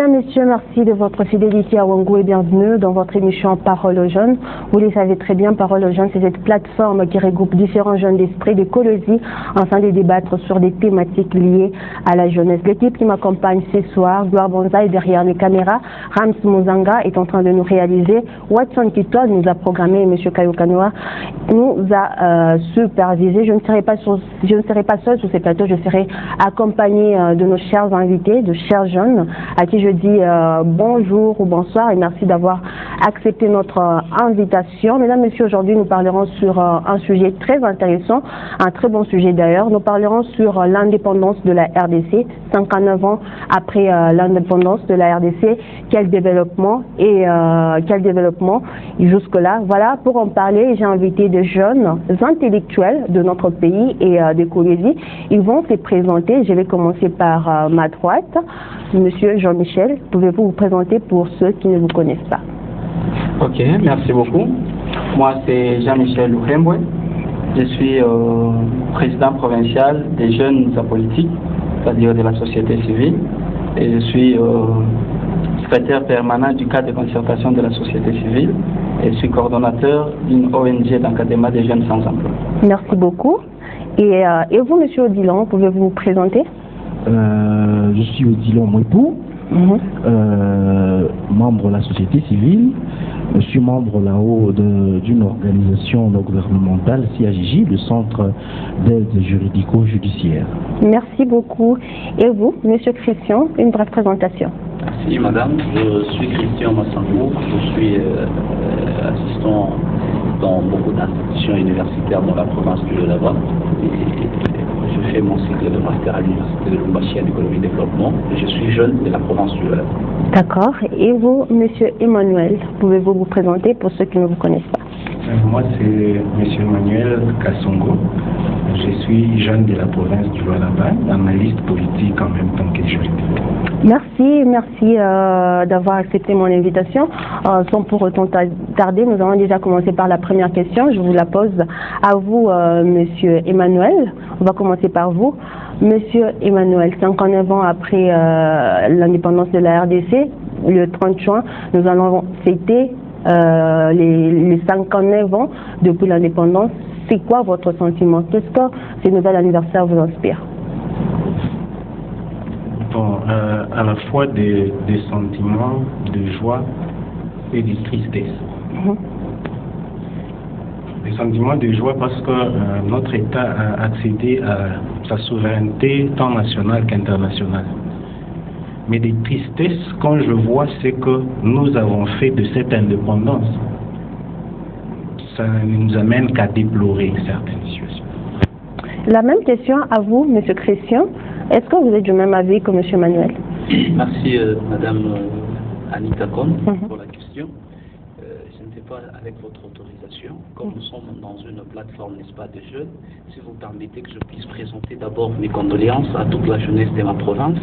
Mesdames, Messieurs, merci de votre fidélité à Wango et bienvenue dans votre émission Parole aux jeunes. Vous le savez très bien, Parole aux jeunes, c'est cette plateforme qui regroupe différents jeunes d'esprit de Colosie afin de débattre sur des thématiques liées à la jeunesse. L'équipe qui m'accompagne ce soir, Gloire Bonza est derrière les caméras, Rams Mozanga est en train de nous réaliser, Watson Kitoa nous a programmé et M. Kayokanoa nous a supervisé. Je ne serai pas seule sur ces plateaux, je serai accompagnée de nos chers invités, de chers jeunes, à qui je dis bonjour ou bonsoir et merci d'avoir accepté notre invitation. Mesdames, Messieurs, aujourd'hui nous parlerons sur un sujet très intéressant, un très bon sujet d'ailleurs. Nous parlerons sur l'indépendance de la RDC, 59 ans après l'indépendance de la RDC. Quel développement et quel développement jusque-là. Voilà, pour en parler, j'ai invité des jeunes intellectuels de notre pays et de Colosie. Ils vont se présenter. Je vais commencer par ma droite. Monsieur Jean-Michel, pouvez-vous vous présenter pour ceux qui ne vous connaissent pas? Ok, merci beaucoup. Moi, c'est Jean-Michel Lourembwe. Je suis président provincial des jeunes apolitiques, c'est-à-dire de la société civile. Et je suis secrétaire permanent du cadre de concertation de la société civile. Et je suis coordonnateur d'une ONG d'encadrement des jeunes sans emploi. Merci beaucoup. Et vous, monsieur Odilon, pouvez-vous vous présenter? Je suis Odilon Mouepou, membre de la société civile. Je suis membre là-haut d'une organisation non gouvernementale, CAJJ, le Centre d'aide juridico-judiciaire. Merci beaucoup. Et vous, monsieur Christian, une brève présentation. Merci madame, je suis Christian Massangou, je suis assistant dans beaucoup d'institutions universitaires dans la province du Jolaba. Je fais mon cycle de master à l'université de Lubumbashi en économie et développement. Je suis jeune de la province du Jolaba. D'accord. Et vous, monsieur Emmanuel, pouvez-vous vous présenter pour ceux qui ne vous connaissent pas? Moi, c'est monsieur Emmanuel Kassongo. Je suis jeune de la province du Lualaba, analyste politique en même temps que juridique. Merci d'avoir accepté mon invitation. Sans pour autant tarder, nous allons déjà commencer par la première question. Je vous la pose à vous, monsieur Emmanuel. On va commencer par vous. Monsieur Emmanuel, 59 ans après l'indépendance de la RDC, le 30 juin, nous allons fêter les 59 ans depuis l'indépendance. C'est quoi votre sentiment? Qu'est-ce que ce nouvel anniversaire vous inspire? Bon, à la fois des sentiments de joie et de tristesse. Des sentiments de joie parce que notre État a accédé à sa souveraineté tant nationale qu'internationale. Mais des tristesses, quand je vois ce que nous avons fait de cette indépendance, ça ne nous amène qu'à déplorer certaines situations. La même question à vous, M. Christian. Est-ce que vous êtes du même avis que M. Manuel? Merci Madame Anita Kon pour la question. Je ne sais pas, avec votre autorisation, comme nous sommes dans une plateforme, n'est-ce pas, de jeunes, si vous permettez que je puisse présenter d'abord mes condoléances à toute la jeunesse de ma province,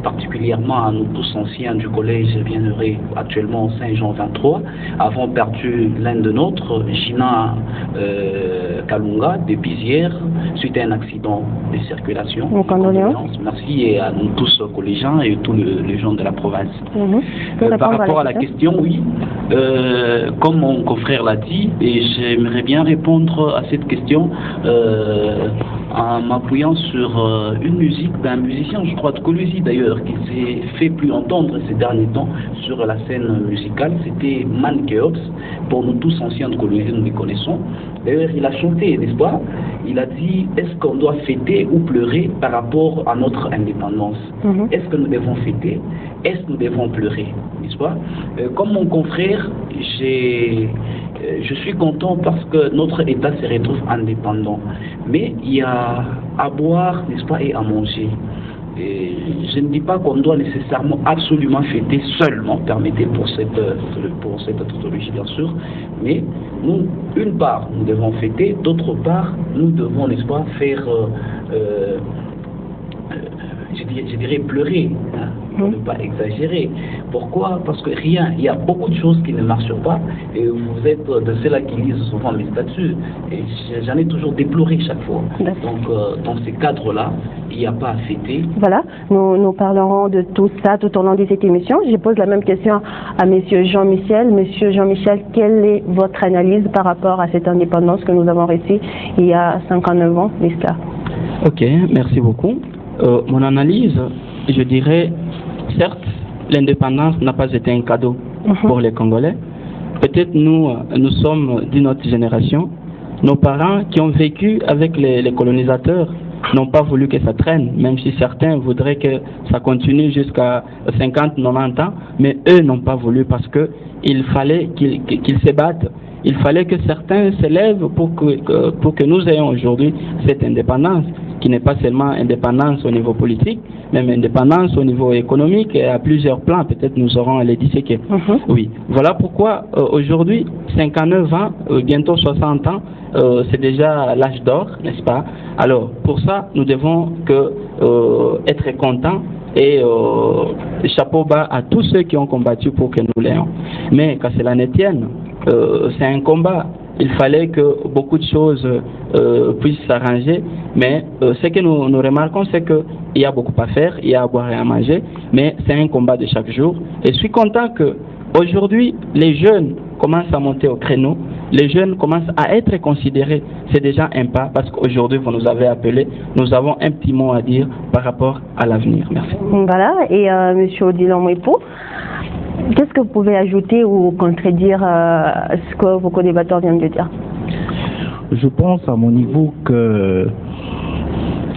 particulièrement à nous tous anciens du collège Bienheureux, actuellement Saint-Jean 23, avons perdu l'un de nôtres, Gina Kalunga, depuis hier, suite à un accident de circulation. Condoléances. Merci et à nous tous collégiens et tous les gens de la province. Par rapport à la question, oui, comme mon confrère l'a dit, et j'aimerais bien répondre à cette question en m'appuyant sur une musique d'un musicien, je crois de Colosie d'ailleurs, qui s'est fait plus entendre ces derniers temps sur la scène musicale. C'était Man Keops, pour nous tous anciens de Colosie, nous les connaissons. D'ailleurs, il a chanté, n'est-ce pas? Il a dit, est-ce qu'on doit fêter ou pleurer par rapport à notre indépendance? Est-ce que nous devons fêter? Est-ce que nous devons pleurer? N'est-ce pas? Comme mon confrère, je suis content parce que notre État se retrouve indépendant. Mais il y a à boire, n'est-ce pas, et à manger. Et je ne dis pas qu'on doit nécessairement absolument fêter seulement, permettez pour cette tautologie bien sûr, mais nous, une part, nous devons fêter, d'autre part, nous devons, n'est-ce pas, faire je dirais pleurer, hein, pour ne pas exagérer. Pourquoi? Parce que il y a beaucoup de choses qui ne marchent pas, et vous êtes de ceux-là qui lisent souvent mes statuts, et j'en ai toujours déploré chaque fois. Donc, dans ces cadres-là, il n'y a pas à fêter. Voilà, nous parlerons de tout ça tout au long de cette émission. Je pose la même question à Monsieur Jean-Michel. Monsieur Jean-Michel, quelle est votre analyse par rapport à cette indépendance que nous avons reçue il y a 59 ans, l'histoire? Ok, merci beaucoup. Mon analyse, je dirais, certes, l'indépendance n'a pas été un cadeau pour les Congolais. Peut-être nous sommes d'une autre génération. Nos parents qui ont vécu avec les colonisateurs n'ont pas voulu que ça traîne, même si certains voudraient que ça continue jusqu'à 50, 90 ans, mais eux n'ont pas voulu parce qu'il fallait qu'ils se battent. Il fallait que certains s'élèvent pour que nous ayons aujourd'hui cette indépendance, qui n'est pas seulement indépendance au niveau politique, même indépendance au niveau économique et à plusieurs plans. Peut-être nous aurons à les disséquer. Oui, voilà pourquoi aujourd'hui, 59 ans, bientôt 60 ans, c'est déjà l'âge d'or, n'est-ce pas? Alors, pour ça, nous devons être contents et chapeau bas à tous ceux qui ont combattu pour que nous l'ayons. Mais qu'à cela ne tienne, c'est un combat. Il fallait que beaucoup de choses puissent s'arranger, mais ce que nous remarquons, c'est qu'il y a beaucoup à faire, il y a à boire et à manger, mais c'est un combat de chaque jour. Et je suis content qu'aujourd'hui, les jeunes commencent à monter au créneau, les jeunes commencent à être considérés. C'est déjà un pas, parce qu'aujourd'hui, vous nous avez appelés, nous avons un petit mot à dire par rapport à l'avenir. Merci. Voilà, et M. Odilon Mwepo, qu'est-ce que vous pouvez ajouter ou contredire ce que vos co-débatteurs viennent de dire? Je pense à mon niveau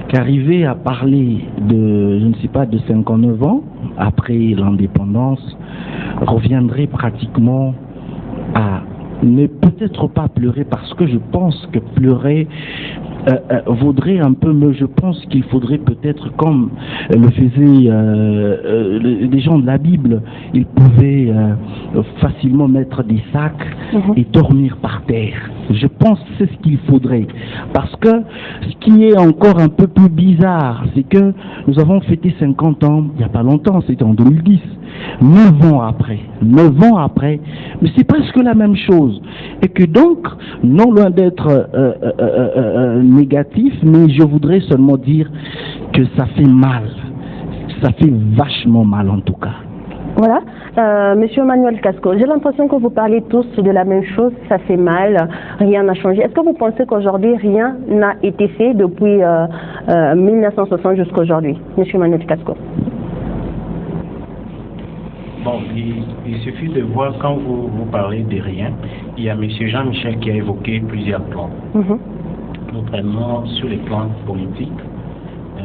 qu'arriver à parler de, je ne sais pas, de 59 ans après l'indépendance reviendrait pratiquement à ne peut-être pas pleurer, parce que je pense que pleurer vaudrait un peu, mais je pense qu'il faudrait peut-être, comme le faisaient les gens de la Bible, ils pouvaient facilement mettre des sacs et dormir par terre. Je pense que c'est ce qu'il faudrait, parce que ce qui est encore un peu plus bizarre, c'est que nous avons fêté 50 ans, il n'y a pas longtemps, c'était en 2010, 9 ans après, mais c'est presque la même chose, et que donc, non loin d'être négatif, mais je voudrais seulement dire que ça fait mal, ça fait vachement mal en tout cas. Voilà, Monsieur Manuel Casco, j'ai l'impression que vous parlez tous de la même chose, ça fait mal, rien n'a changé. Est-ce que vous pensez qu'aujourd'hui rien n'a été fait depuis 1960 jusqu'à aujourd'hui, Monsieur Manuel Casco? Bon, il suffit de voir, quand vous parlez de rien, il y a M. Jean-Michel qui a évoqué plusieurs plans, notamment sur les plans politiques,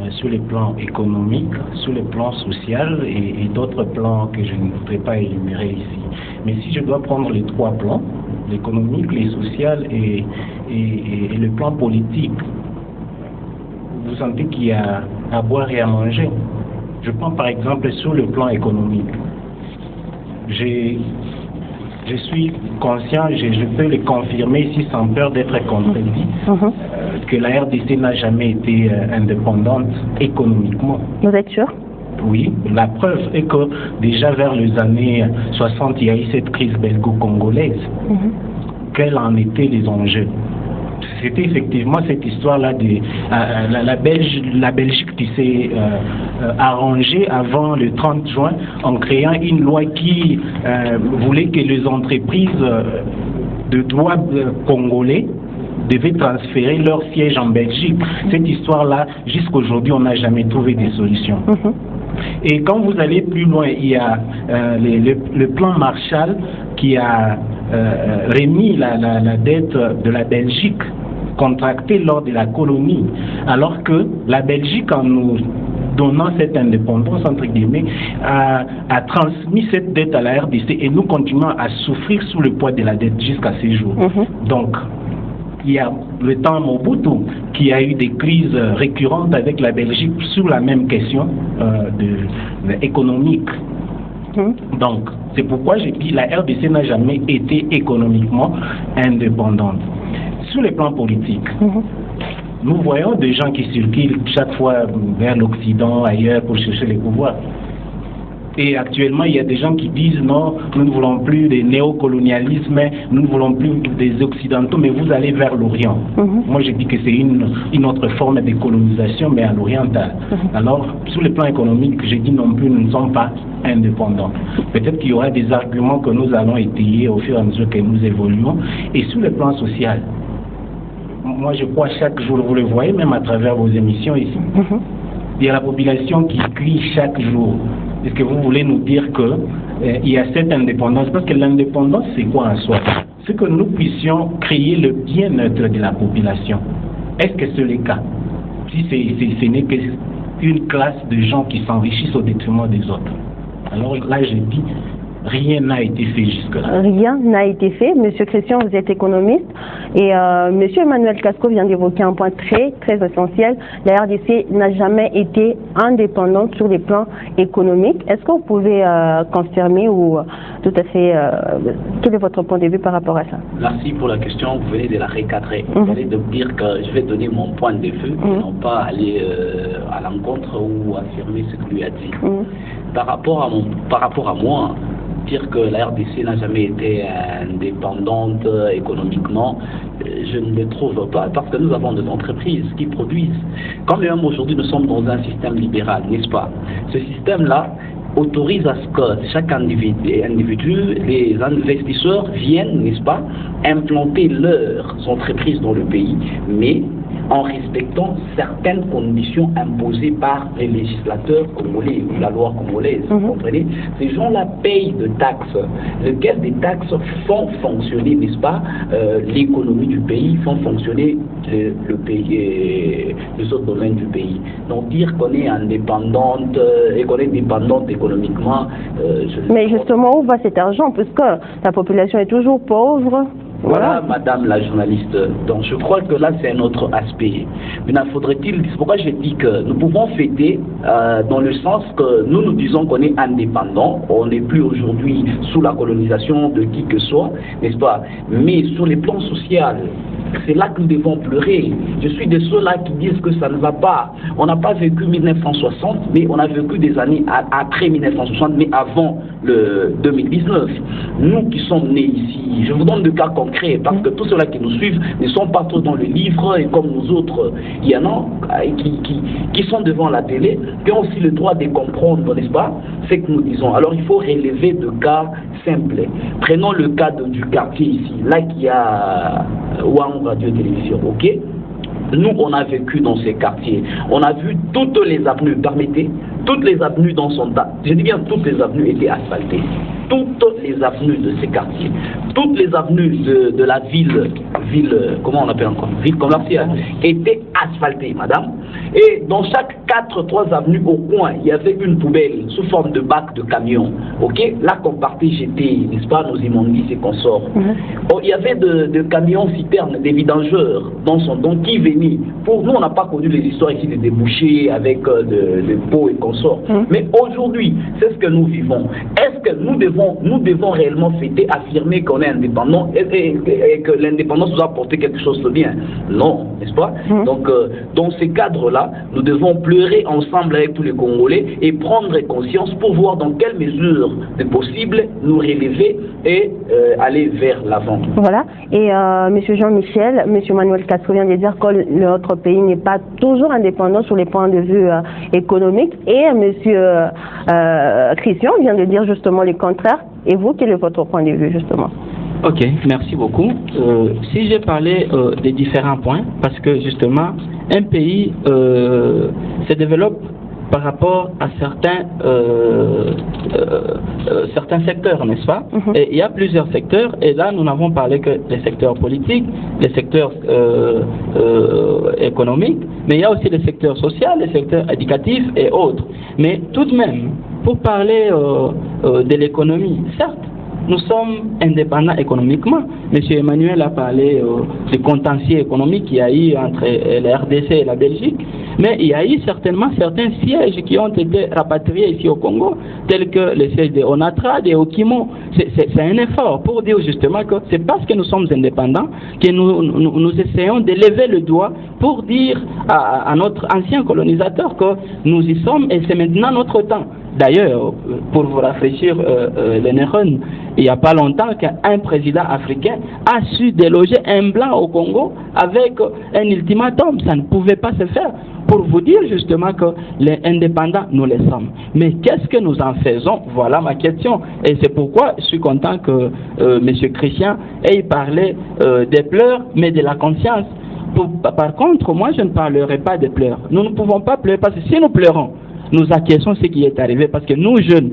sur les plans économiques, sur les plans social et d'autres plans que je ne voudrais pas énumérer ici. Mais si je dois prendre les trois plans, l'économique, les social et le plan politique, vous sentez qu'il y a à boire et à manger. Je prends par exemple sur le plan économique. Je suis conscient, je peux le confirmer ici sans peur d'être contredit, que la RDC n'a jamais été indépendante économiquement. Vous êtes sûr? Oui, la preuve est que déjà vers les années 60, il y a eu cette crise belgo-congolaise. Quels en étaient les enjeux? C'était effectivement cette histoire-là de la Belgique qui s'est arrangée avant le 30 juin en créant une loi qui voulait que les entreprises de droit congolais devaient transférer leur siège en Belgique. Cette histoire-là, jusqu'aujourd'hui, on n'a jamais trouvé de solution. Et quand vous allez plus loin, il y a le plan Marshall qui a remis la dette de la Belgique contractée lors de la colonie, alors que la Belgique, en nous donnant cette indépendance, entre guillemets, a transmis cette dette à la RDC, et nous continuons à souffrir sous le poids de la dette jusqu'à ces jours. Donc, il y a le temps Mobutu qui a eu des crises récurrentes avec la Belgique sur la même question économique. Donc, c'est pourquoi j'ai dit que la RDC n'a jamais été économiquement indépendante. Sur les plans politiques, Nous voyons des gens qui circulent chaque fois vers l'Occident, ailleurs, pour chercher les pouvoirs. Et actuellement, il y a des gens qui disent non, nous ne voulons plus des néocolonialismes, nous ne voulons plus des Occidentaux, mais vous allez vers l'Orient. Moi, je dis que c'est une autre forme de colonisation, mais à l'oriental. Alors, sur le plan économique, je dis non plus, nous ne sommes pas indépendants. Peut-être qu'il y aura des arguments que nous allons étayer au fur et à mesure que nous évoluons. Et sur le plan social, moi, je crois chaque jour, vous le voyez, même à travers vos émissions ici, il y a la population qui crie chaque jour. Est-ce que vous voulez nous dire qu'il y a cette indépendance? Parce que l'indépendance, c'est quoi en soi? C'est que nous puissions créer le bien-être de la population. Est-ce que c'est le cas? Si ce n'est qu'une classe de gens qui s'enrichissent au détriment des autres. Alors là, je dis, rien n'a été fait jusque-là. Rien n'a été fait. Monsieur Christian, vous êtes économiste et Monsieur Emmanuel Casco vient d'évoquer un point très essentiel. La RDC n'a jamais été indépendante sur les plans économiques. Est-ce que vous pouvez confirmer ou tout à fait quel est votre point de vue par rapport à ça? Merci pour la question. Vous venez de la recadrer. Vous venez de dire que je vais donner mon point de vue et non pas aller à l'encontre ou affirmer ce que lui a dit. Par rapport à moi, dire que la RDC n'a jamais été indépendante économiquement, je ne le trouve pas, parce que nous avons des entreprises qui produisent. Quand même aujourd'hui nous sommes dans un système libéral, n'est-ce pas? Ce système-là autorise à ce que chaque individu, les investisseurs viennent, n'est-ce pas, implanter leurs entreprises dans le pays, mais en respectant certaines conditions imposées par les législateurs congolais ou la loi congolaise. Vous comprenez? Ces gens-là payent de taxes, lesquelles des taxes font fonctionner, n'est-ce pas, l'économie du pays, font fonctionner le pays, les autres domaines du pays. Donc dire qu'on est indépendante et qu'on est dépendante économiquement, mais justement, où va cet argent, puisque la population est toujours pauvre? Voilà, madame la journaliste. Donc, je crois que là, c'est un autre aspect. Maintenant, faudrait-il... C'est pourquoi je dis que nous pouvons fêter dans le sens que nous disons qu'on est indépendant. On n'est plus aujourd'hui sous la colonisation de qui que soit, n'est-ce pas? Mais sur les plans sociaux, c'est là que nous devons pleurer. Je suis de ceux-là qui disent que ça ne va pas. On n'a pas vécu 1960, mais on a vécu des années après 1960, mais avant le 2019. Nous qui sommes nés ici, je vous donne des cas concrets, parce que tous ceux-là qui nous suivent ne sont pas trop dans le livre, et comme nous autres, il y en a qui sont devant la télé, qui ont aussi le droit de comprendre, n'est-ce pas, ce que nous disons. Alors il faut relever de cas simples. Prenons le cas du quartier ici, là qui y a Ouang Radio-Télévision, ok? Nous, on a vécu dans ces quartiers. On a vu toutes les avenues, permettez, toutes les avenues dans son tas. Je dis bien toutes les avenues étaient asphaltées. Toutes les avenues de ces quartiers. Toutes les avenues de la ville, comment on appelle encore, ville commerciale, étaient asphaltées, madame. Et dans chaque 3 avenues au coin, il y avait une poubelle sous forme de bac de camion. Ok? Là qu'on partait jeter, n'est-ce pas, nos immondices et consorts. Bon, il y avait de camions citernes, des vidangeurs dans son don qui venaient. Pour nous, on n'a pas connu les histoires ici de débouchés avec de pots et consorts. Mais aujourd'hui, c'est ce que nous vivons. Est-ce que nous devons réellement fêter, affirmer qu'on est indépendant et que l'indépendance nous a apporté quelque chose de bien? Non, n'est-ce pas? Donc, dans ces cadres-là, nous devons pleurer ensemble avec tous les Congolais et prendre conscience pour voir dans quelle mesure c'est possible nous relever et aller vers l'avant. Voilà. Et M. Jean-Michel, M. Emmanuel Casco vient de dire que notre pays n'est pas toujours indépendant sur les points de vue économiques. Et M. Christian vient de dire justement le contraire. Et vous, quel est votre point de vue justement? Ok, merci beaucoup. Si j'ai parlé des différents points, parce que justement, un pays se développe par rapport à certains secteurs, n'est-ce pas? Et il y a plusieurs secteurs, et là nous n'avons parlé que des secteurs politiques, les secteurs économiques, mais il y a aussi les secteurs sociaux, les secteurs éducatifs et autres. Mais tout de même, pour parler de l'économie, certes, nous sommes indépendants économiquement. M. Emmanuel a parlé du contentieux économique qu'il y a eu entre la RDC et la Belgique, mais il y a eu certainement certains sièges qui ont été rapatriés ici au Congo, tels que le siège de Onatra, de Okimo. C'est un effort pour dire justement que c'est parce que nous sommes indépendants que nous essayons de lever le doigt pour dire à notre ancien colonisateur que nous y sommes et c'est maintenant notre temps. D'ailleurs, pour vous rafraîchir les neurones, il n'y a pas longtemps qu'un président africain a su déloger un blanc au Congo avec un ultimatum. Ça ne pouvait pas se faire. Pour vous dire justement que les indépendants, nous les sommes. Mais qu'est-ce que nous en faisons? Voilà ma question. Et c'est pourquoi je suis content que M. Christian ait parlé des pleurs, mais de la conscience. Par contre, moi, je ne parlerai pas de pleurs. Nous ne pouvons pas pleurer parce que si nous pleurons, nous acquiesçons ce qui est arrivé parce que nous, jeunes,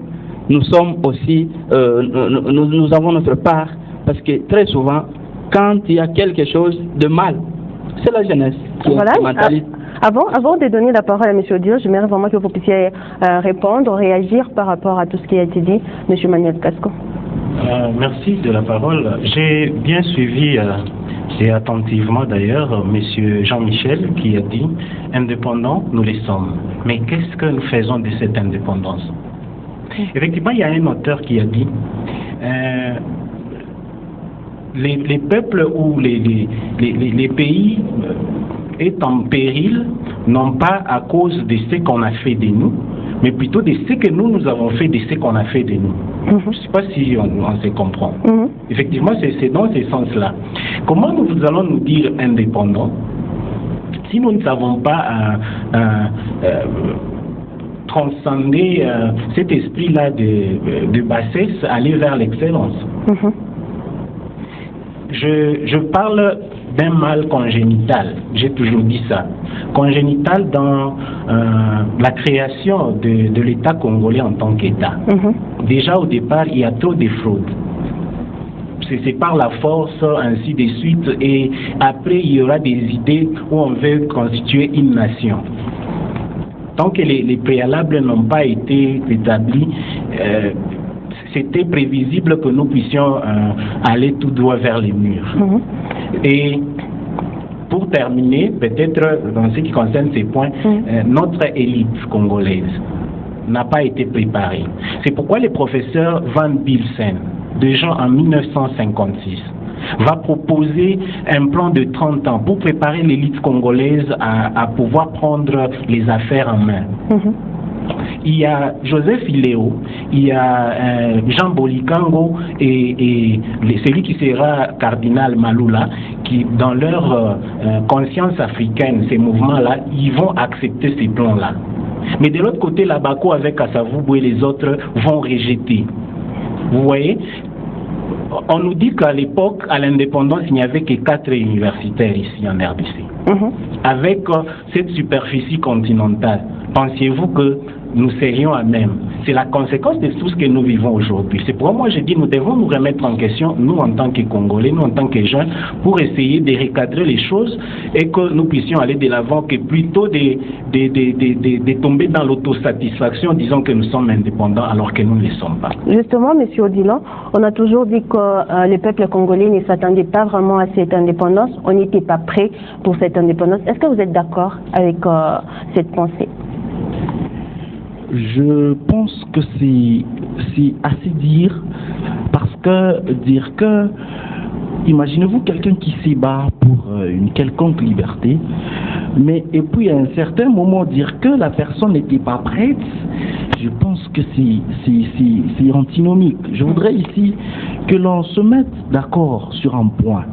nous sommes aussi, nous avons notre part parce que très souvent, quand il y a quelque chose de mal, c'est la jeunesse qui est instrumentaliste. Avant de donner la parole à M. Odion, j'aimerais vraiment que vous puissiez répondre, réagir par rapport à tout ce qui a été dit. M. Manuel Casco. Merci de la parole. J'ai bien suivi et attentivement d'ailleurs M. Jean-Michel qui a dit « Indépendants, nous les sommes ». Mais qu'est-ce que nous faisons de cette indépendance? Effectivement, il y a un auteur qui a dit les peuples ou les pays est en péril, non pas à cause de ce qu'on a fait de nous, mais plutôt de ce que nous avons fait de ce qu'on a fait de nous. Je ne sais pas si on se comprend. Effectivement, c'est dans ce sens-là. Comment nous allons nous dire indépendants si nous ne savons pas transcender cet esprit-là de bassesse, aller vers l'excellence? Je parle d'un mal congénital, j'ai toujours dit ça. Congénital dans la création de l'État congolais en tant qu'État. Déjà au départ, il y a trop de fraudes. C'est par la force, ainsi de suite, et après il y aura des idées où on veut constituer une nation. Tant que les préalables n'ont pas été établis, c'était prévisible que nous puissions aller tout droit vers les murs. Et pour terminer, peut-être dans ce qui concerne ces points, notre élite congolaise n'a pas été préparée. C'est pourquoi le professeur Van Bilsen, déjà en 1956, va proposer un plan de 30 ans pour préparer l'élite congolaise à pouvoir prendre les affaires en main. Il y a Joseph Iléo, il y a Jean Bolikango et celui qui sera cardinal Malula, qui dans leur conscience africaine, ces mouvements-là, ils vont accepter ces plans-là. Mais de l'autre côté, la Bako avec Kasavubu et les autres vont rejeter. Vous voyez, on nous dit qu'à l'époque, à l'indépendance, il n'y avait que 4 universitaires ici en RDC. Avec cette superficie continentale, pensiez-vous que nous serions à même? C'est la conséquence de tout ce que nous vivons aujourd'hui. C'est pourquoi moi je dis nous devons nous remettre en question, nous en tant que Congolais, nous en tant que jeunes, pour essayer de recadrer les choses et que nous puissions aller de l'avant, que plutôt de tomber dans l'autosatisfaction, disant que nous sommes indépendants alors que nous ne le sommes pas. Justement, M. Odilan, on a toujours dit que le peuple congolais ne s'attendait pas vraiment à cette indépendance, on n'était pas prêt pour cette indépendance. Est-ce que vous êtes d'accord avec cette pensée? Je pense que c'est assez dire, parce que dire que, imaginez-vous quelqu'un qui se bat pour une quelconque liberté, mais et puis à un certain moment dire que la personne n'était pas prête, je pense que c'est antinomique. Je voudrais ici que l'on se mette d'accord sur un point.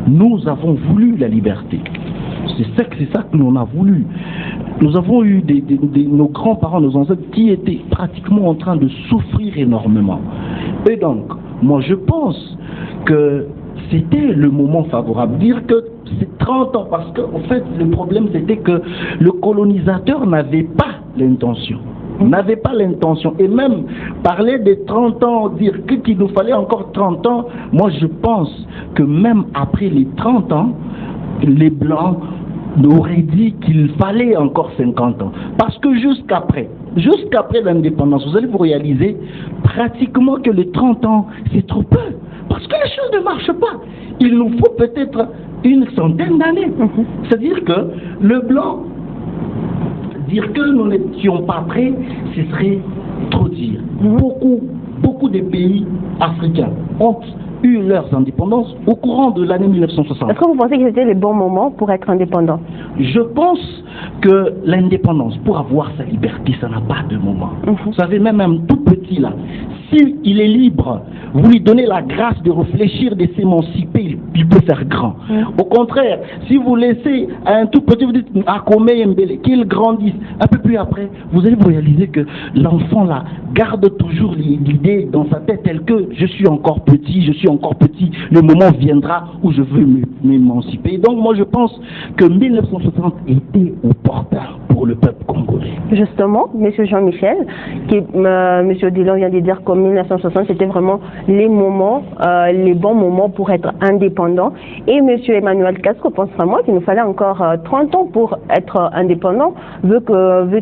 Nous avons voulu la liberté. C'est ça que l'on a voulu. Nous avons eu nos grands-parents, nos ancêtres qui étaient pratiquement en train de souffrir énormément. Et donc, moi je pense que c'était le moment favorable. Dire que c'est 30 ans, parce qu'en fait le problème c'était que le colonisateur n'avait pas l'intention. N'avait pas l'intention. Et même parler des 30 ans, dire qu'il nous fallait encore 30 ans, moi je pense que même après les 30 ans, les Blancs aurait dit qu'il fallait encore 50 ans. Parce que jusqu'après l'indépendance, vous allez vous réaliser pratiquement que les 30 ans, c'est trop peu. Parce que les choses ne marchent pas. Il nous faut peut-être une centaine d'années. C'est-à-dire que le blanc, dire que nous n'étions pas prêts, ce serait trop dire. Beaucoup de pays africains ont eu leurs indépendances au courant de l'année 1960. Est-ce que vous pensez que c'était le bon moment pour être indépendant? Je pense que l'indépendance, pour avoir sa liberté, ça n'a pas de moment. Vous savez, même un tout petit là, s'il est libre, vous lui donnez la grâce de réfléchir, de s'émanciper, il peut faire grand. Au contraire, si vous laissez un tout petit, vous dites à qu'il grandisse, un peu plus après, vous allez vous réaliser que l'enfant là garde toujours l'idée dans sa tête telle que je suis encore petit, le moment viendra où je veux m'émanciper. Donc moi je pense que 1960 était opportun pour le peuple congolais. Justement, M. Jean-Michel, M. Dillon vient de dire qu'en 1960 c'était vraiment les bons moments pour être indépendant. Et M. Emmanuel Casco pense vraiment qu'il nous fallait encore 30 ans pour être indépendant, vu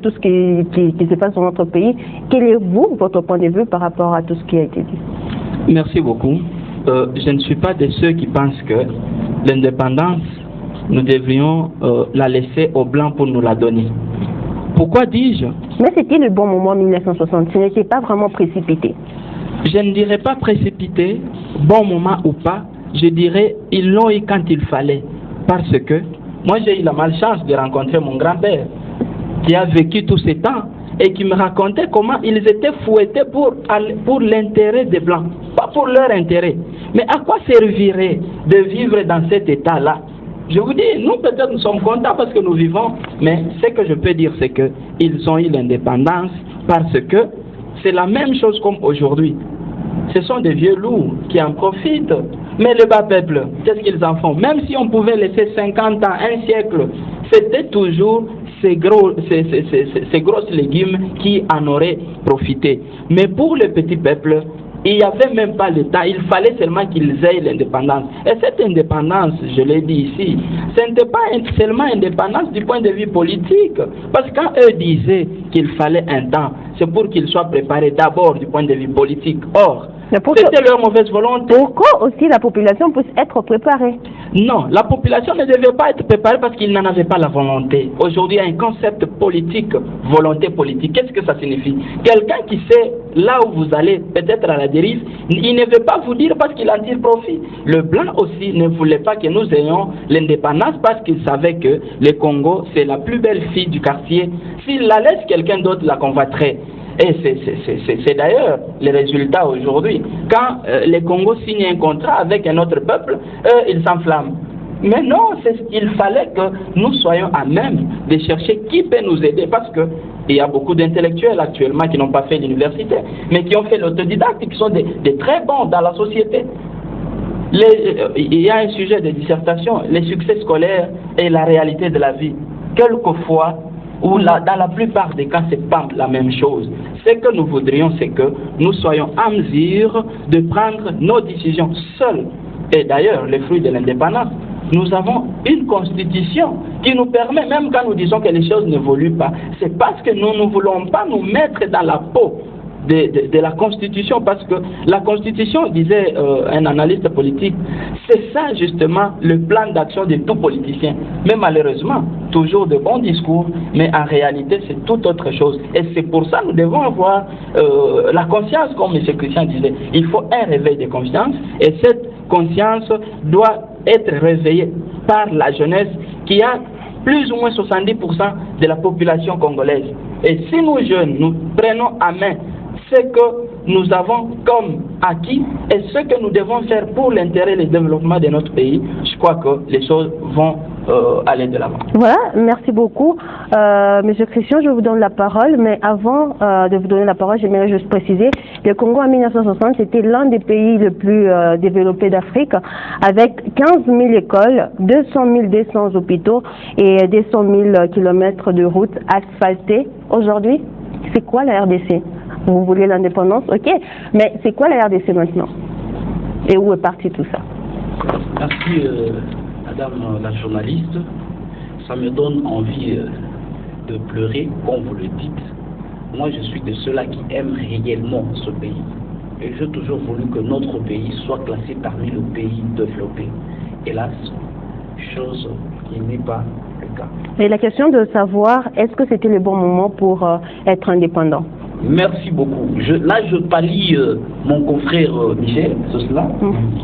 tout ce qui se passe dans notre pays. Quel est votre point de vue par rapport à tout ce qui a été dit? Merci beaucoup. Je ne suis pas de ceux qui pensent que l'indépendance, nous devrions la laisser aux Blancs pour nous la donner. Pourquoi dis-je? Mais c'était le bon moment 1960, ce n'était pas vraiment précipité. Je ne dirais pas précipité, bon moment ou pas, je dirais ils l'ont eu quand il fallait. Parce que moi j'ai eu la malchance de rencontrer mon grand-père qui a vécu tous ces temps et qui me racontait comment ils étaient fouettés pour l'intérêt des Blancs, pas pour leur intérêt. Mais à quoi servirait de vivre dans cet état-là? Je vous dis, nous peut-être nous sommes contents parce que nous vivons, mais ce que je peux dire c'est qu'ils ont eu l'indépendance parce que c'est la même chose comme aujourd'hui. Ce sont des vieux loups qui en profitent. Mais le bas peuple, qu'est-ce qu'ils en font? Même si on pouvait laisser 50 ans, un siècle, c'était toujours ces grosses légumes qui en auraient profité. Mais pour le petit peuple, il n'y avait même pas l'État, il fallait seulement qu'ils aient l'indépendance. Et cette indépendance, je l'ai dit ici, ce n'était pas seulement indépendance du point de vue politique. Parce que quand eux disaient qu'il fallait un temps, c'est pour qu'ils soient préparés d'abord du point de vue politique. Or, c'était leur mauvaise volonté. Pourquoi aussi la population puisse être préparée? Non, la population ne devait pas être préparée parce qu'ils n'en avaient pas la volonté. Aujourd'hui, il y a un concept politique, volonté politique. Qu'est-ce que ça signifie? Quelqu'un qui sait là où vous allez, peut-être à la dérive, il ne veut pas vous dire parce qu'il en tire profit. Le blanc aussi ne voulait pas que nous ayons l'indépendance parce qu'il savait que le Congo, c'est la plus belle fille du quartier. S'il la laisse, quelqu'un d'autre la convoiterait. Et c'est d'ailleurs le résultat aujourd'hui. Quand les Congos signent un contrat avec un autre peuple, eux, ils s'enflamment. Mais non, il fallait que nous soyons à même de chercher qui peut nous aider parce qu'il y a beaucoup d'intellectuels actuellement qui n'ont pas fait l'université, mais qui ont fait l'autodidacte et qui sont des très bons dans la société. Il y a un sujet de dissertation, les succès scolaires et la réalité de la vie. Quelquefois, ou dans la plupart des cas, c'est pas la même chose. Ce que nous voudrions, c'est que nous soyons en mesure de prendre nos décisions seuls. Et d'ailleurs, le fruit de l'indépendance, nous avons une constitution qui nous permet, même quand nous disons que les choses n'évoluent pas, c'est parce que nous ne voulons pas nous mettre dans la peau de la Constitution, parce que la Constitution, disait un analyste politique, c'est ça justement le plan d'action de tout politicien. Mais malheureusement, toujours de bons discours, mais en réalité c'est tout autre chose. Et c'est pour ça que nous devons avoir la conscience, comme M. Christian disait. Il faut un réveil de conscience, et cette conscience doit être réveillée par la jeunesse qui a plus ou moins 70% de la population congolaise. Et si nous jeunes, nous prenons à main ce que nous avons comme acquis et ce que nous devons faire pour l'intérêt et le développement de notre pays, je crois que les choses vont aller de l'avant. Voilà, merci beaucoup. Monsieur Christian, je vous donne la parole, mais avant de vous donner la parole, j'aimerais juste préciser, le Congo en 1960, c'était l'un des pays les plus développés d'Afrique, avec 15 000 écoles, 200 200 hôpitaux et 200 000 kilomètres de routes asphaltées. Aujourd'hui, c'est quoi la RDC? Vous voulez l'indépendance, ok, mais c'est quoi la RDC maintenant? Et où est parti tout ça? Merci, madame la journaliste. ça me donne envie de pleurer, comme vous le dites. Moi, je suis de ceux-là qui aiment réellement ce pays. Et j'ai toujours voulu que notre pays soit classé parmi les pays développés. Hélas, chose qui n'est pas le cas. Et la question de savoir, est-ce que c'était le bon moment pour être indépendant? Merci beaucoup. Là, je pallie mon confrère Michel, c'est cela,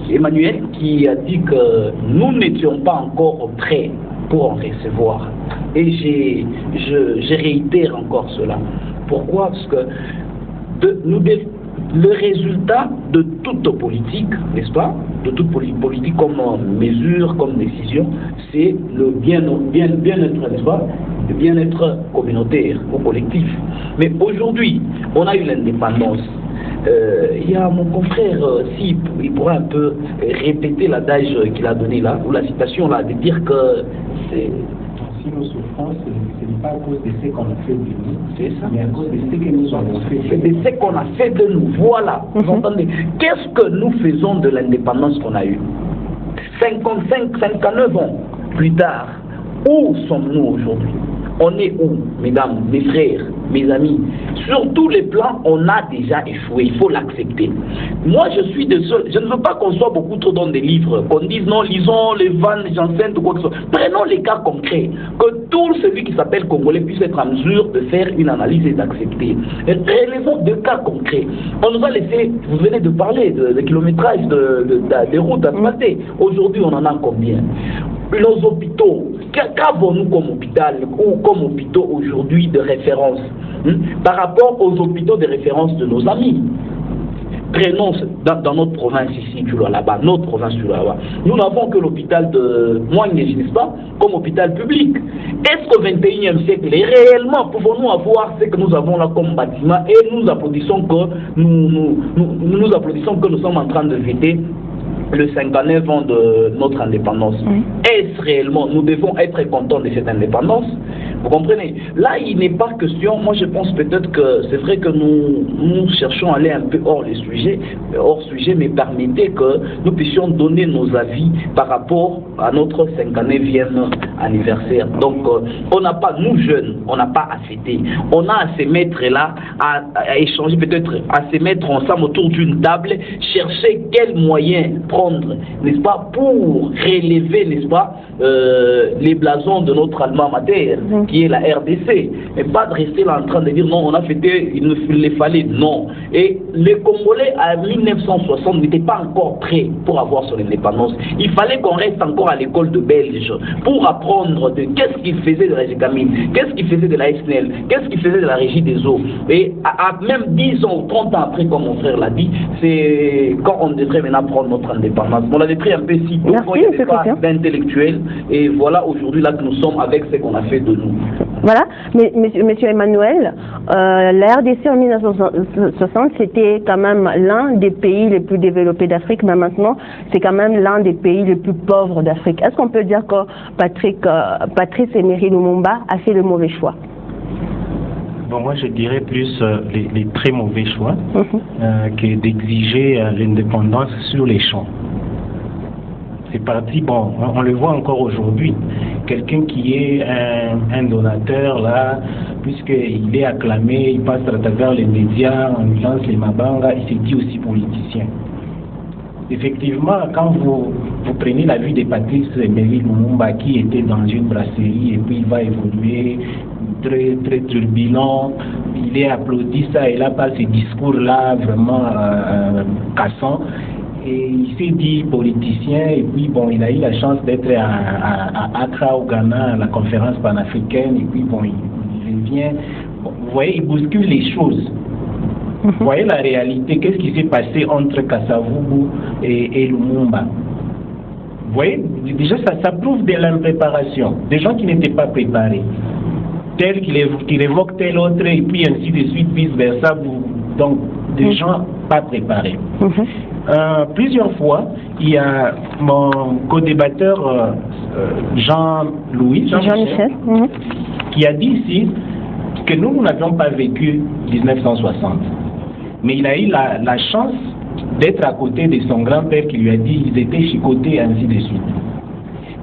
Emmanuel, qui a dit que nous n'étions pas encore prêts pour en recevoir. Et je réitère encore cela. Pourquoi? Parce que le résultat de toute politique, n'est-ce pas, de toute politique comme mesure, comme décision, c'est le bien-être, n'est-ce pas, le bien-être communautaire ou collectif. Mais aujourd'hui, on a eu l'indépendance. Il y a mon confrère, il pourra un peu répéter l'adage qu'il a donné là, ou la citation là, de dire que c'est... Si nous souffrons, ce n'est pas à cause de ce qu'on a fait de nous, c'est ça, mais à cause de ce que nous avons fait. C'est de ce qu'on a fait de nous. Voilà. Vous entendez? Qu'est-ce que nous faisons de l'indépendance qu'on a eue? 59 ans plus tard, où sommes-nous aujourd'hui? On est où, mesdames, mes frères, mes amis? Sur tous les plans, on a déjà échoué, il faut l'accepter. Moi, je suis de ceux, je ne veux pas qu'on soit beaucoup trop dans des livres, qu'on dise non, lisons les vannes, les enceintes ou quoi que ce soit. Prenons les cas concrets, que tout celui qui s'appelle Congolais puisse être en mesure de faire une analyse et d'accepter. Relevons deux cas concrets. On nous a laissé, vous venez de parler de kilométrage des routes asphaltées. Aujourd'hui, on en a combien? Nos hôpitaux, qu'avons-nous comme hôpital ou comme hôpitaux aujourd'hui de référence par rapport aux hôpitaux de référence de nos amis? Prenons dans notre province ici, là-bas, notre province là-bas. Nous n'avons que l'hôpital de Moigné, n'est-ce pas, comme hôpital public. Est-ce qu'au XXIe siècle, réellement, pouvons-nous avoir ce que nous avons là comme bâtiment et nous applaudissons que nous applaudissons que nous sommes en train de fêter le 59 ans de notre indépendance. Est-ce réellement, nous devons être contents de cette indépendance? Vous comprenez? Là, il n'est pas question, moi je pense peut-être que c'est vrai que nous cherchons à aller un peu hors sujet, mais permettez que nous puissions donner nos avis par rapport à notre 59e anniversaire. Donc, on n'a pas, nous jeunes, on n'a pas à fêter. On a à se mettre là, à échanger peut-être, à se mettre ensemble autour d'une table, chercher quels moyens prendre, n'est-ce pas, pour relever, n'est-ce pas, les blasons de notre alma mater, qui est la RDC, et pas de rester là en train de dire non, on a fêté, il les fallait, non. Et les Congolais à 1960 n'étaient pas encore prêts pour avoir son indépendance. Il fallait qu'on reste encore à l'école de Belge pour apprendre de qu'est-ce qu'ils faisaient de la GECAMIN, qu'est-ce qu'ils faisaient de la SNEL, qu'est-ce qu'ils faisaient de la Régie des eaux. Et à même 10 ans ou 30 ans après, comme mon frère l'a dit, c'est quand on devrait maintenant prendre notre indépendance. On l'avait pris un peu si tôt, il n'y avait pas d'intellectuels, et voilà aujourd'hui là que nous sommes avec ce qu'on a fait de nous. Voilà, mais monsieur Emmanuel, la RDC en 1960, c'était quand même l'un des pays les plus développés d'Afrique, mais maintenant, c'est quand même l'un des pays les plus pauvres d'Afrique. Est-ce qu'on peut dire que Patrice Emery Lumumba a fait le mauvais choix? Bon, moi je dirais plus les très mauvais choix que d'exiger l'indépendance sur les champs. C'est parti, bon, on le voit encore aujourd'hui. Quelqu'un qui est un donateur, là, puisqu'il est acclamé, il passe à travers les médias, on lance les Mabanga, il se dit aussi politicien. Effectivement, quand vous prenez la vie de Patrice Emery Lumumba, qui était dans une brasserie et puis il va évoluer, très, très turbulent, il est applaudi ça et là par ces discours-là vraiment cassants. Et il s'est dit politicien et puis bon, il a eu la chance d'être à Accra au Ghana à la conférence panafricaine et puis bon, il revient. Bon, vous voyez, il bouscule les choses. Vous voyez la réalité, qu'est-ce qui s'est passé entre Kasavubu et Lumumba? Vous voyez, déjà ça prouve de l'impréparation, des gens qui n'étaient pas préparés. Tel qu'il évoque tel autre et puis ainsi de suite, vice-versa, donc des gens pas préparés. Plusieurs fois, il y a mon co-débatteur Jean-Michel qui a dit ici que nous n'avions pas vécu 1960. Mais il a eu la chance d'être à côté de son grand-père qui lui a dit qu'ils étaient chicotés, ainsi de suite.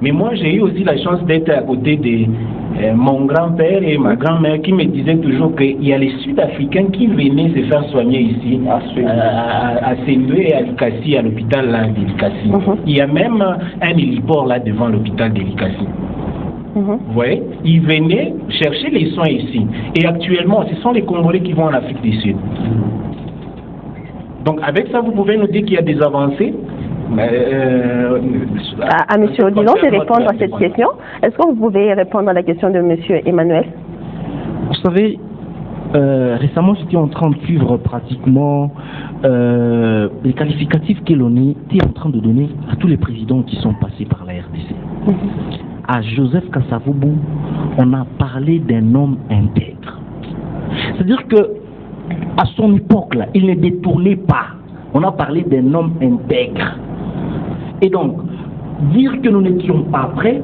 Mais moi, j'ai eu aussi la chance d'être à côté de mon grand-père et ma grand-mère qui me disaient toujours qu'il y a les Sud-Africains qui venaient se faire soigner ici, à Sendwe et à Likasi, à l'hôpital là de Likasi. Il y a même un héliport là devant l'hôpital de Likasi. Vous voyez, ils venaient chercher les soins ici. Et actuellement, ce sont les Congolais qui vont en Afrique du Sud. Donc avec ça, vous pouvez nous dire qu'il y a des avancées. À M. Odilon de répondre à cette question. Est-ce que vous pouvez répondre à la question de M. Emmanuel? Vous savez, récemment, j'étais en train de suivre pratiquement les qualificatifs que l'on était en train de donner à tous les présidents qui sont passés par la RDC. À Joseph Kasavubu, on a parlé d'un homme intègre. C'est-à-dire que à son époque, là, il ne détournait pas. On a parlé d'un homme intègre. Et donc, dire que nous n'étions pas prêts,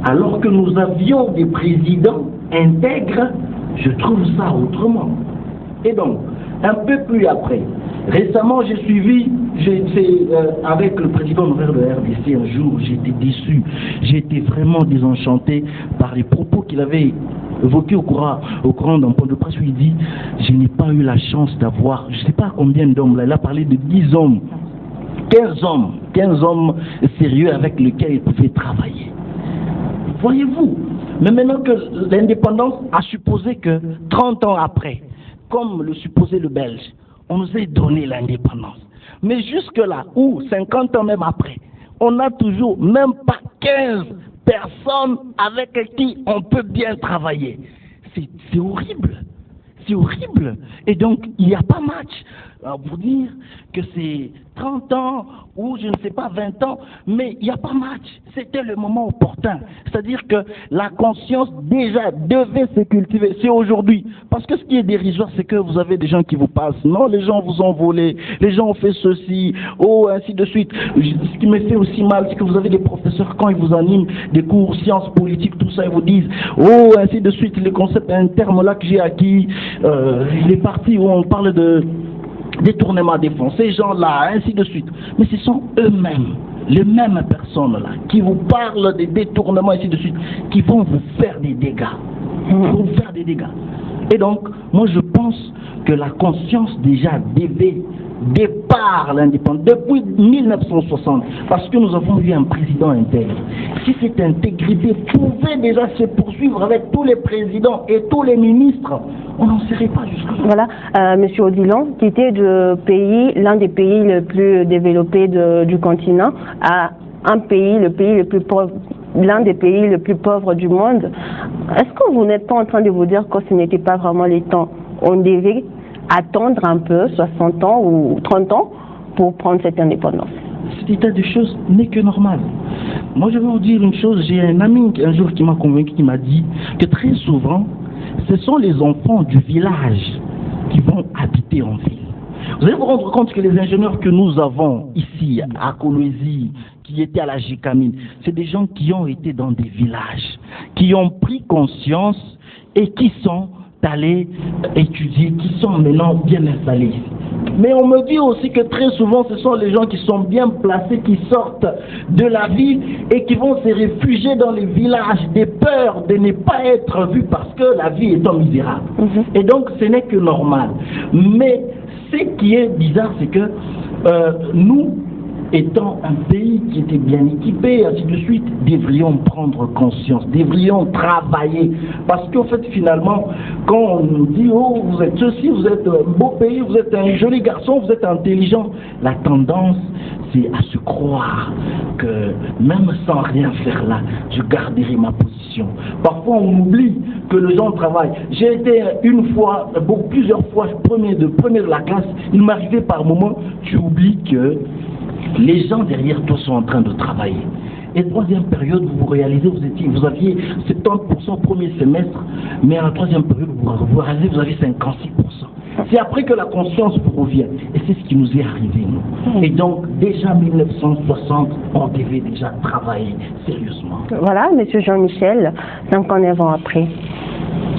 alors que nous avions des présidents intègres, je trouve ça autrement. Et donc, un peu plus après, récemment, j'ai suivi, avec le président honoraire de la RDC un jour, j'étais déçu, j'ai été vraiment désenchanté par les propos qu'il avait évoqués au courant d'un point de presse où il dit « Je n'ai pas eu la chance d'avoir, je ne sais pas combien d'hommes, là, il a parlé de 10 hommes, 15 hommes sérieux avec lesquels il pouvait travailler. » Voyez-vous, mais maintenant que l'indépendance a supposé que 30 ans après, comme le supposait le Belge, on nous a donné l'indépendance. Mais jusque-là, ou 50 ans même après, on n'a toujours même pas 15 personnes avec qui on peut bien travailler. C'est horrible. C'est horrible. Et donc, il n'y a pas match. Pour dire que c'est 30 ans ou je ne sais pas 20 ans, mais il n'y a pas match. C'était le moment opportun. C'est-à-dire que la conscience déjà devait se cultiver. C'est aujourd'hui. Parce que ce qui est dérisoire, c'est que vous avez des gens qui vous passent. Non, les gens vous ont volé, les gens ont fait ceci, oh, ainsi de suite. Ce qui me fait aussi mal, c'est que vous avez des professeurs, quand ils vous animent des cours sciences politiques, tout ça, ils vous disent, oh, ainsi de suite. Les concepts, un terme là que j'ai acquis, les parties où on parle de détournement des fonds, ces gens-là, ainsi de suite. Mais ce sont eux-mêmes, les mêmes personnes-là, qui vous parlent des détournements, ainsi de suite, qui vont vous faire des dégâts. Vont vous faire des dégâts. Et donc, moi je pense que la conscience déjà devait départ l'indépendance, depuis 1960, parce que nous avons eu un président intègre. Si cette intégrité pouvait déjà se poursuivre avec tous les présidents et tous les ministres, on n'en serait pas jusqu'à là. Voilà, Monsieur Odilon, qui était l'un des pays les plus développés du continent, à un pays, le pays le plus pauvre, l'un des pays les plus pauvres du monde. Est-ce que vous n'êtes pas en train de vous dire que ce n'était pas vraiment les temps? On devait attendre un peu, 60 ans ou 30 ans, pour prendre cette indépendance. Cet état de choses n'est que normal. Moi, je vais vous dire une chose. J'ai un ami un jour qui m'a convaincu, qui m'a dit que très souvent, ce sont les enfants du village qui vont habiter en ville. Vous allez vous rendre compte que les ingénieurs que nous avons ici, à Kolwezi, qui étaient à la Gécamine, c'est des gens qui ont été dans des villages, qui ont pris conscience et qui sont allés étudier, qui sont maintenant bien installés ici. Mais on me dit aussi que très souvent, ce sont les gens qui sont bien placés, qui sortent de la ville et qui vont se réfugier dans les villages, des peurs de ne pas être vus parce que la vie est misérable. Et donc, ce n'est que normal. Mais ce qui est bizarre, c'est que nous, étant un pays qui était bien équipé, ainsi de suite, devrions prendre conscience, devrions travailler. Parce qu'en fait, finalement, quand on nous dit, oh, vous êtes ceci, vous êtes un beau pays, vous êtes un joli garçon, vous êtes intelligent, la tendance, c'est à se croire que même sans rien faire là, je garderai ma position. Parfois, on oublie que les gens travaillent. J'ai été une fois, plusieurs fois, premier de la classe, il m'arrivait par moment, tu oublies que les gens derrière toi sont en train de travailler. Et troisième période, vous réalisez, vous aviez 70% premier semestre, mais à la troisième période, vous réalisez, vous avez 56%. C'est après que la conscience vous revient. Et c'est ce qui nous est arrivé, nous. Et donc, déjà 1960, on devait déjà travailler sérieusement. Voilà, Monsieur Jean-Michel, 59 ans après,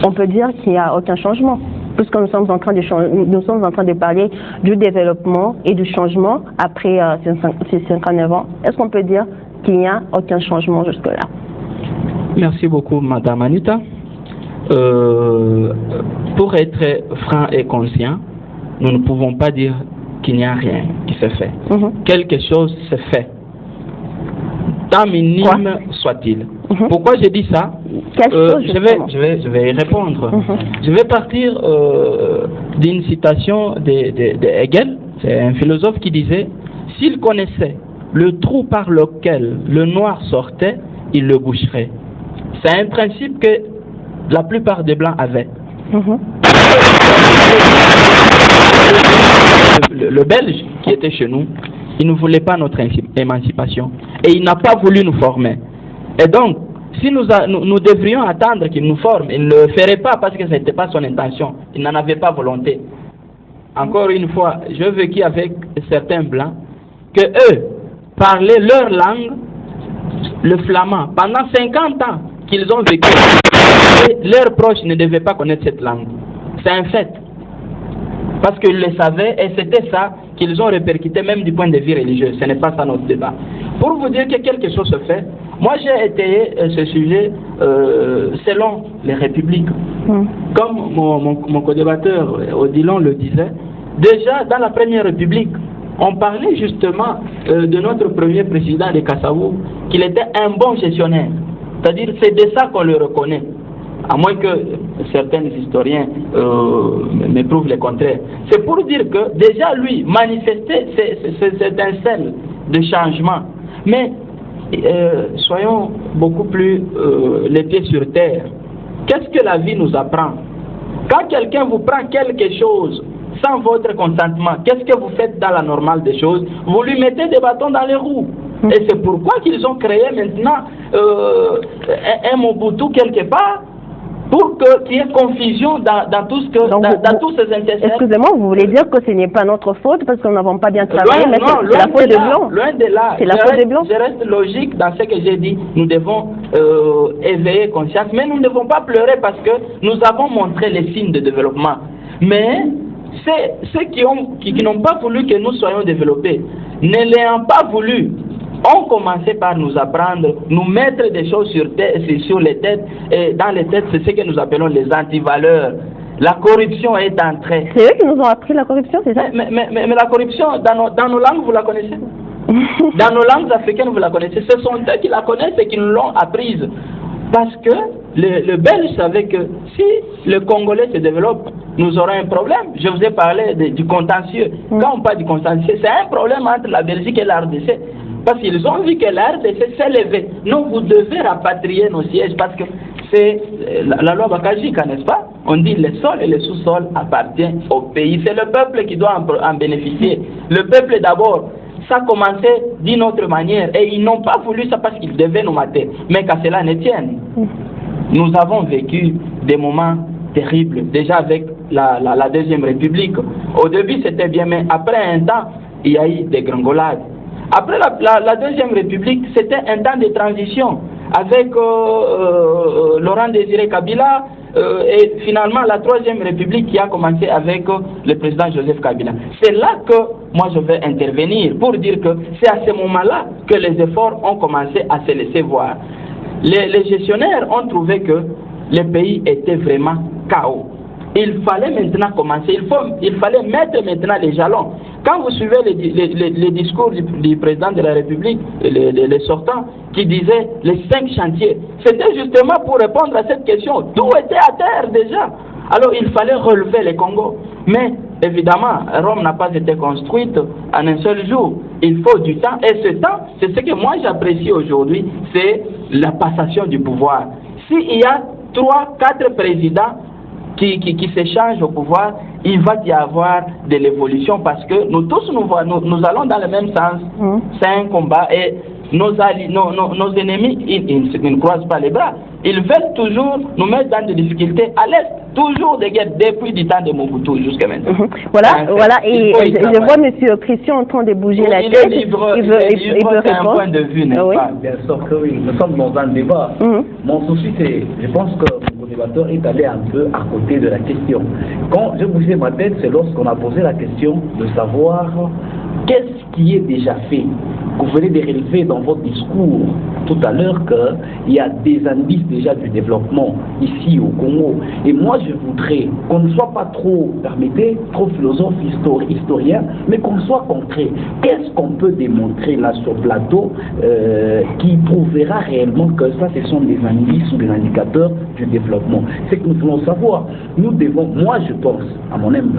on peut dire qu'il n'y a aucun changement. Puisque nous sommes en train de parler du développement et du changement après ces 59 ans, est-ce qu'on peut dire qu'il n'y a aucun changement jusque-là. Merci beaucoup, Madame Anita. Pour être franc et conscient, nous ne pouvons pas dire qu'il n'y a rien qui se fait. Quelque chose se fait, tant minime soit-il. Pourquoi j'ai dit ça? Je vais y répondre. Je vais partir d'une citation de Hegel, c'est un philosophe qui disait: s'il connaissait le trou par lequel le noir sortait, il le boucherait. C'est un principe que la plupart des Blancs avaient. Le Belge qui était chez nous, il ne voulait pas notre émancipation et il n'a pas voulu nous former. Et donc, si nous devrions attendre qu'il nous forme, il ne le ferait pas parce que ce n'était pas son intention. Il n'en avait pas volonté. Encore une fois, je vécu avec certains Blancs que eux parlaient leur langue, le flamand, pendant 50 ans qu'ils ont vécu. Et leurs proches ne devaient pas connaître cette langue. C'est un fait. Parce qu'ils le savaient et c'était ça qu'ils ont répercuté même du point de vue religieux. Ce n'est pas ça notre débat. Pour vous dire que quelque chose se fait, moi j'ai étayé ce sujet selon les républiques. Comme mon co-débatteur Odilon le disait, déjà dans la première république, on parlait justement de notre premier président de Kasavu, qu'il était un bon gestionnaire. C'est-à-dire c'est de ça qu'on le reconnaît. À moins que certains historiens me prouvent le contraire. C'est pour dire que déjà lui manifestait cette étincelle de changement. Mais soyons beaucoup plus les pieds sur terre. Qu'est-ce que la vie nous apprend? Quand quelqu'un vous prend quelque chose sans votre consentement, qu'est-ce que vous faites dans la normale des choses? Vous lui mettez des bâtons dans les roues. Et c'est pourquoi qu'ils ont créé maintenant un Mobutu quelque part, pour qu'il y ait confusion dans tout ce que, dans tous ces intercessions. Excusez-moi, vous voulez dire que ce n'est pas notre faute parce que nous n'avons pas bien travaillé, mais c'est la faute des Blancs. Loin de là. C'est la faute des Blancs. Je reste logique dans ce que j'ai dit. Nous devons éveiller conscience, mais nous ne devons pas pleurer parce que nous avons montré les signes de développement. Mais ceux qui n'ont pas voulu que nous soyons développés, ne l'ayant pas voulu, ont commencé par nous apprendre, nous mettre des choses sur les têtes, et dans les têtes, c'est ce que nous appelons les antivaleurs. La corruption est entrée. C'est eux qui nous ont appris la corruption, c'est ça? Mais la corruption, dans nos langues, vous la connaissez? Dans nos langues africaines, vous la connaissez? Ce sont eux qui la connaissent et qui nous l'ont apprise. Parce que le Belge savait que si le Congolais se développe, nous aurons un problème. Je vous ai parlé du contentieux. Quand on parle du contentieux, c'est un problème entre la Belgique et la RDC. Parce qu'ils ont vu que la RDC s'est levée. Non, vous devez rapatrier nos sièges parce que c'est la loi Bakajika, n'est-ce pas? On dit le sol et le sous-sol appartiennent au pays. C'est le peuple qui doit en bénéficier. Le peuple d'abord. Ça commençait d'une autre manière et ils n'ont pas voulu ça parce qu'ils devaient nous mater. Mais qu'à cela ne tienne, nous avons vécu des moments terribles, déjà avec la Deuxième République. Au début c'était bien, mais après un temps, il y a eu des gringolades. Après la Deuxième République, c'était un temps de transition avec Laurent Désiré Kabila et finalement la Troisième République qui a commencé avec le président Joseph Kabila. C'est là que moi je vais intervenir pour dire que c'est à ce moment-là que les efforts ont commencé à se laisser voir. Les gestionnaires ont trouvé que le pays était vraiment chaos. Il fallait maintenant commencer, il fallait mettre maintenant les jalons. Quand vous suivez les discours du président de la République, les sortants, qui disaient les 5 chantiers, c'était justement pour répondre à cette question. Tout était à terre déjà. Alors il fallait relever les Congos. Mais évidemment, Rome n'a pas été construite en un seul jour. Il faut du temps. Et ce temps, c'est ce que moi j'apprécie aujourd'hui, c'est la passation du pouvoir. S'il y a 3, 4 présidents qui s'échangent au pouvoir, il va y avoir de l'évolution parce que nous tous nous allons dans le même sens. C'est un combat et nos ennemis, ils ne croisent pas les bras. Ils veulent toujours nous mettre dans des difficultés à l'Est. Toujours des guerres depuis du temps de Mobutu jusqu'à maintenant. Voilà, et je vois M. Christian en train de bouger la tête. Il veut répondre. Un point de vue, n'est-ce pas? Bien sûr que oui, nous sommes dans un débat. Mon souci, c'est, je pense que mon débatteur est allé un peu à côté de la question. Quand j'ai bougé ma tête, c'est lorsqu'on a posé la question de savoir qu'est-ce qui est déjà fait? Vous venez de relever dans votre discours tout à l'heure qu'il y a des indices déjà du développement ici au Congo. Et moi, je voudrais qu'on ne soit pas trop, permettez, trop philosophe, historien, mais qu'on soit concret. Qu'est-ce qu'on peut démontrer là sur le plateau qui prouvera réellement que ça, ce sont des indices ou des indicateurs du développement? C'est que nous voulons savoir. Nous devons, moi je pense, à mon avis,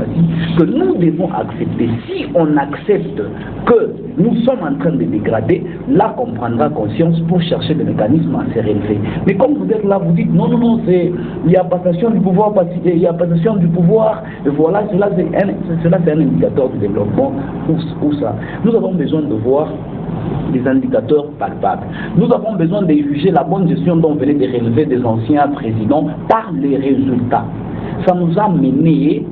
que nous devons accepter. Si on accepte que nous sommes en train de dégrader, là qu'on prendra conscience pour chercher des mécanismes à se relever. Mais comme vous êtes là, vous dites non, il y a passation du pouvoir, il y a passation du pouvoir, et voilà, cela c'est un indicateur de développement ou ça. Nous avons besoin de voir des indicateurs palpables. Nous avons besoin de juger la bonne gestion dont venait de relever des anciens présidents par les résultats. Ça nous a mené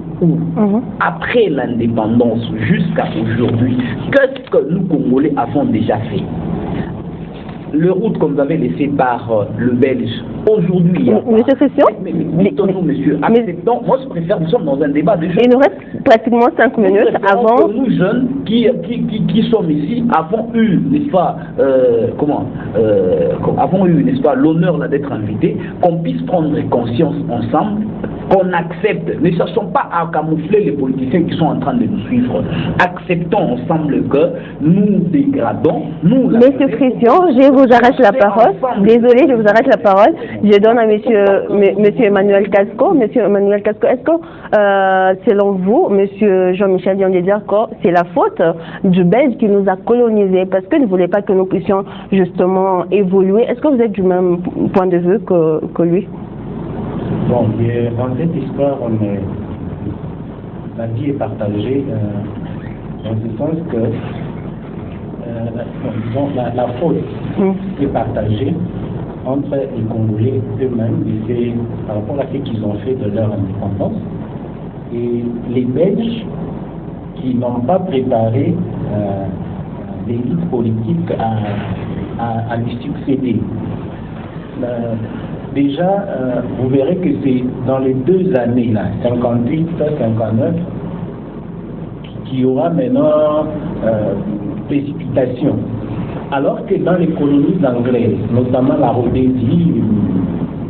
après l'indépendance jusqu'à aujourd'hui. Qu'est-ce que nous, Congolais, avons déjà fait? Le route qu'on nous avait laissé par le Belge, aujourd'hui, il y a Monsieur Christian, monsieur, acceptons, moi je préfère, nous sommes dans un débat de jeunes. Il nous reste pratiquement 5 minutes avant. Nous jeunes qui sommes ici avons eu, n'est-ce pas, avons eu, n'est-ce pas, l'honneur d'être invités, qu'on puisse prendre conscience ensemble, qu'on accepte, ne cherchons pas à camoufler les politiciens qui sont en train de nous suivre. Acceptons ensemble que nous dégradons, nous... Monsieur Christian, je vous arrête la parole. Désolé, je vous arrête la parole. Je donne à monsieur Emmanuel Casco. Monsieur Emmanuel Casco, est-ce que, selon vous, monsieur Jean-Michel vient de dire que c'est la faute du Belge qui nous a colonisés parce qu'il ne voulait pas que nous puissions justement évoluer? Est-ce que vous êtes du même point de vue que lui? Bon, dans cette histoire, la vie est partagée dans le sens que la faute est partagée entre les Congolais eux-mêmes, et c'est par rapport à ce qu'ils ont fait de leur indépendance, et les Belges qui n'ont pas préparé l'élite politique à lui succéder. Déjà, vous verrez que c'est dans les 2 années, là, 58, 59, qu'il y aura maintenant précipitation. Alors que dans les colonies anglaises, notamment la Rhodésie,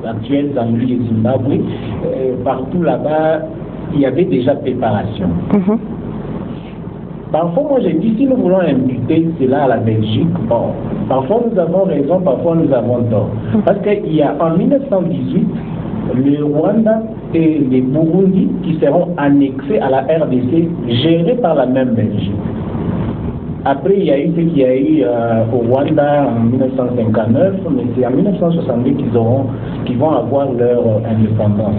l'actuelle Zambie et Zimbabwe, partout là-bas, il y avait déjà préparation. Parfois, moi j'ai dit, si nous voulons imputer cela à la Belgique, bon, parfois nous avons raison, parfois nous avons tort. Parce qu'il y a en 1918, le Rwanda et les Burundi qui seront annexés à la RDC, gérés par la même Belgique. Après, il y a eu ce qu'il y a eu au Rwanda en 1959, mais c'est en 1962 qu'ils vont avoir leur indépendance.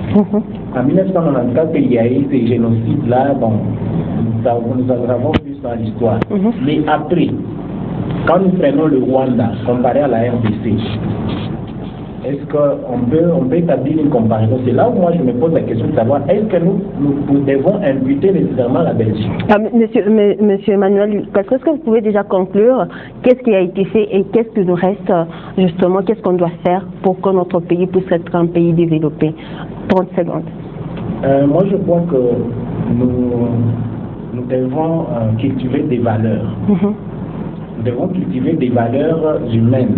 En 1994, il y a eu ces génocides-là, bon, nous avons vu ça dans l'histoire. Mais après, quand nous prenons le Rwanda comparé à la RDC, est-ce qu'on peut établir une comparaison? C'est là où moi je me pose la question de savoir, est-ce que nous devons imputer nécessairement la Belgique? Monsieur Emmanuel, est-ce que vous pouvez déjà conclure qu'est-ce qui a été fait et qu'est-ce qui nous reste justement, qu'est-ce qu'on doit faire pour que notre pays puisse être un pays développé? 30 secondes. Moi je crois que nous devons cultiver des valeurs. Nous devons cultiver des valeurs humaines.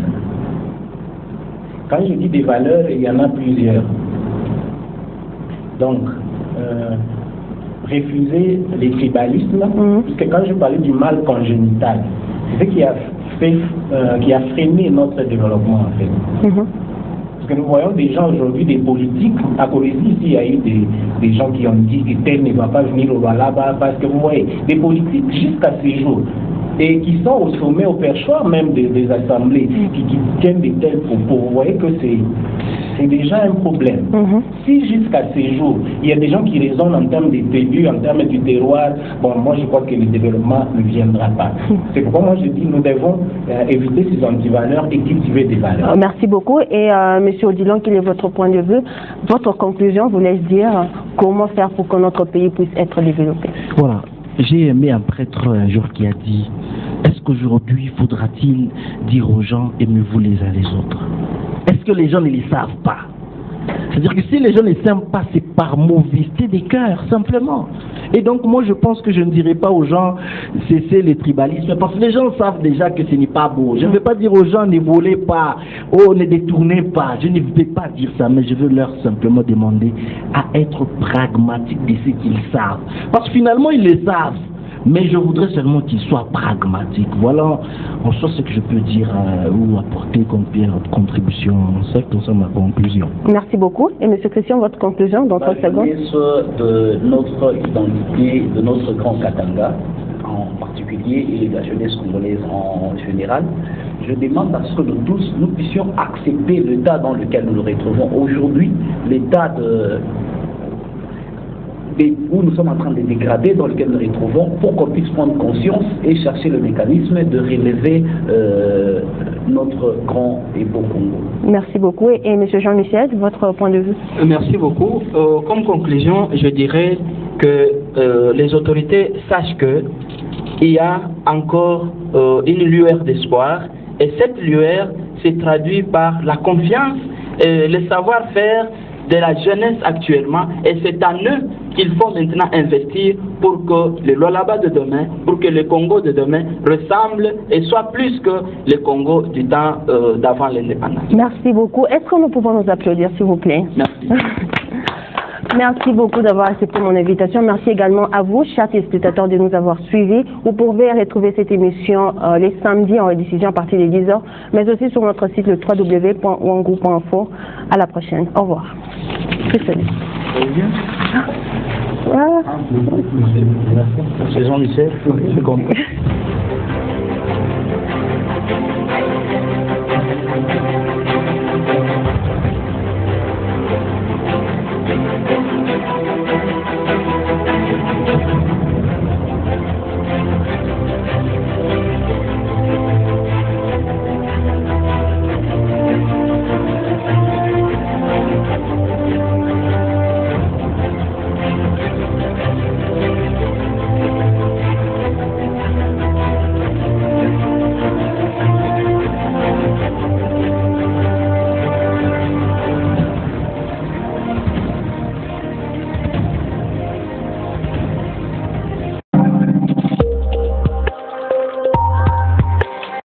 Quand je dis des valeurs, il y en a plusieurs. Donc, refuser les tribalismes, puisque quand je parlais du mal congénital, c'est ce qui a freiné notre développement en fait. Parce que nous voyons des gens aujourd'hui, des politiques, à Colosie ici, il y a eu des gens qui ont dit que tel ne va pas venir au Lualaba, parce que vous voyez, des politiques jusqu'à ces jours, et qui sont au sommet, au perchoir même des assemblées, qui tiennent de tels propos. Vous voyez que c'est déjà un problème. Si jusqu'à ces jours, il y a des gens qui raisonnent en termes des tribus, en termes du terroir, bon, moi je crois que le développement ne viendra pas. C'est pourquoi moi je dis nous devons éviter ces antivaleurs et cultiver des valeurs. Merci beaucoup. Et M. Odilon, quel est votre point de vue? Votre conclusion vous laisse dire comment faire pour que notre pays puisse être développé. Voilà. J'ai aimé un prêtre un jour qui a dit, est-ce qu'aujourd'hui faudra-t-il dire aux gens aimez-vous les uns les autres? Est-ce que les gens ne les savent pas? C'est-à-dire que si les gens ne s'aiment pas, c'est par mauvaiseté des cœurs, simplement. Et donc moi je pense que je ne dirais pas aux gens cessez les tribalismes, parce que les gens savent déjà que ce n'est pas beau. Je ne vais pas dire aux gens ne volez pas, oh ne détournez pas, je ne vais pas dire ça, mais je veux leur simplement demander à être pragmatiques de ce qu'ils savent. Parce que finalement ils le savent. Mais je voudrais seulement qu'ils soient pragmatiques. Voilà en soi ce que je peux dire ou apporter comme contribution. Ça concerne ma conclusion. Merci beaucoup. Et M. Christian, votre conclusion dans 30 secondes. De notre identité, de notre grand Katanga en particulier et de la jeunesse congolaise en général, je demande à ce que nous tous, nous puissions accepter l'état dans lequel nous nous retrouvons aujourd'hui, l'état où nous sommes en train de dégrader, dans lequel nous nous retrouvons, pour qu'on puisse prendre conscience et chercher le mécanisme de relever notre grand et beau Congo. Merci beaucoup. Et M. Jean-Michel, votre point de vue? Merci beaucoup. Comme conclusion, je dirais que les autorités sachent qu'il y a encore une lueur d'espoir, et cette lueur se traduit par la confiance et le savoir-faire de la jeunesse actuellement, et c'est en eux qu'il faut maintenant investir pour que le Lualaba de demain, pour que le Congo de demain ressemble et soit plus que le Congo du temps d'avant l'indépendance. Merci beaucoup. Est-ce que nous pouvons nous applaudir, s'il vous plaît? Merci. Merci beaucoup d'avoir accepté mon invitation. Merci également à vous, chers téléspectateurs, de nous avoir suivis. Vous pouvez retrouver cette émission les samedis en rediffusion à partir des 10h, mais aussi sur notre site le www.wangu.info. À la prochaine. Au revoir. C'est Jean-Michel.